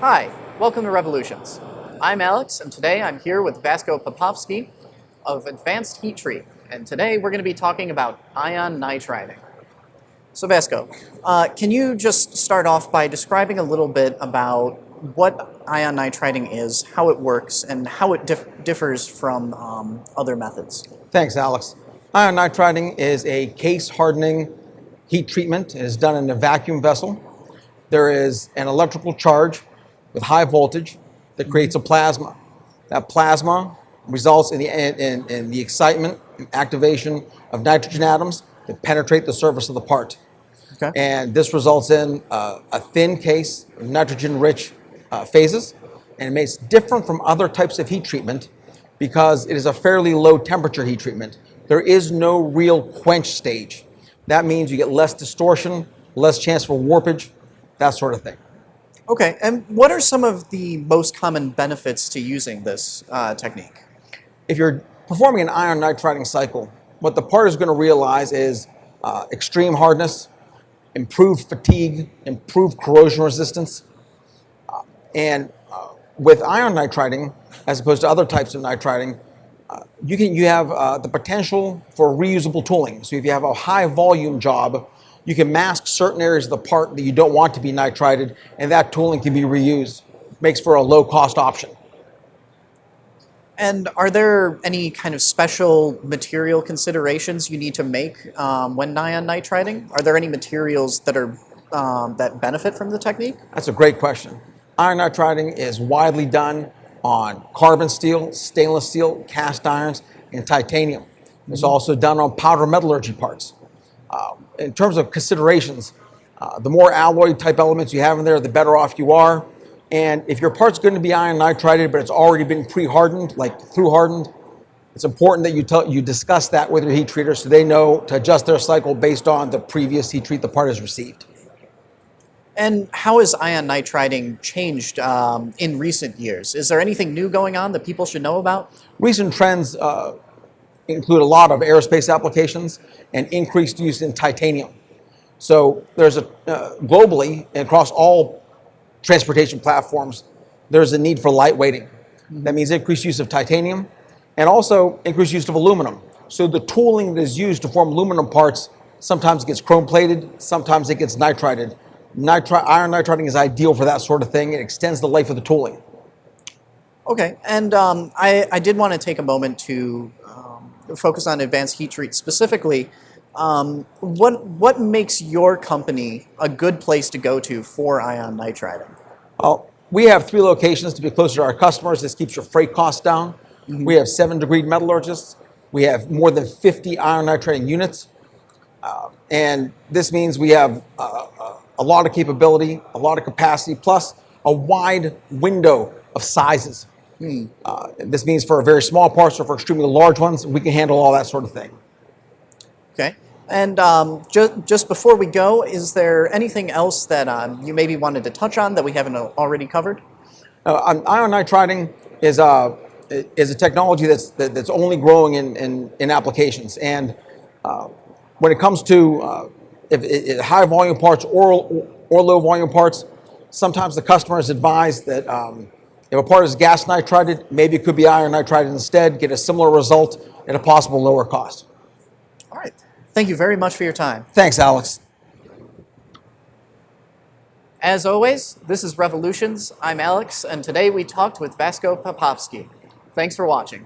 Hi, welcome to Revolutions. I'm Alex, and today I'm here with Vasko Popovski of Advanced Heat Treat, and today we're going to be talking about ion nitriding. So Vasko, can you just start off by describing a little bit about what ion nitriding is, how it works, and how it differs from other methods? Thanks, Alex. Ion nitriding is a case hardening heat treatment. It is done in a vacuum vessel. There is an electrical charge with high voltage that creates a plasma. That plasma results in the excitement and activation of nitrogen atoms that penetrate the surface of the part. Okay. And this results in a thin case of nitrogen-rich phases, and it makes it different from other types of heat treatment because it is a fairly low temperature heat treatment. There is no real quench stage. That means you get less distortion, less chance for warpage, that sort of thing. Okay, and what are some of the most common benefits to using this technique? If you're performing an ion nitriding cycle, what the part is going to realize is extreme hardness, improved fatigue, improved corrosion resistance. And with ion nitriding, as opposed to other types of nitriding, you have the potential for reusable tooling. So if you have a high volume job, you can mask certain areas of the part that you don't want to be nitrided, and that tooling can be reused. Makes for a low cost option. And are there any kind of special material considerations you need to make when ion nitriding? Are there any materials that are that benefit from the technique? That's a great question. Ion nitriding is widely done on carbon steel, stainless steel, cast irons, and titanium. It's also done on powder metallurgy parts. In terms of considerations, the more alloy type elements you have in there, the better off you are. And if your part's going to be ion nitrided, but it's already been pre-hardened, like through hardened, it's important that you discuss that with your heat treater so they know to adjust their cycle based on the previous heat treat the part has received. And how has ion nitriding changed in recent years? Is there anything new going on that people should know about? Recent trends include a lot of aerospace applications and increased use in titanium. So there's globally and across all transportation platforms, there's a need for lightweighting. That means increased use of titanium and also increased use of aluminum. So the tooling that is used to form aluminum parts sometimes gets chrome plated, sometimes it gets nitrided. Iron nitriding is ideal for that sort of thing. It extends the life of the tooling. Okay, and I did want to take a moment to focus on advanced heat treat specifically. What makes your company a good place to go to for ion nitriding? Well, we have 3 locations to be closer to our customers. This keeps your freight costs down. We have 7 degree metallurgists. We have more than 50 ion nitriding units. And this means we have a lot of capability, a lot of capacity, plus a wide window of sizes. This means for very small parts or for extremely large ones, we can handle all that sort of thing. Okay. And just before we go, is there anything else that you maybe wanted to touch on that we haven't already covered? Ion nitriding is a technology that's only growing in applications. And when it comes to high volume parts or low volume parts, sometimes the customer is advised that if a part is gas nitrided, maybe it could be iron nitrided instead, get a similar result at a possible lower cost. All right. Thank you very much for your time. Thanks, Alex. As always, this is Revolutions. I'm Alex, and today we talked with Vasko Popovski. Thanks for watching.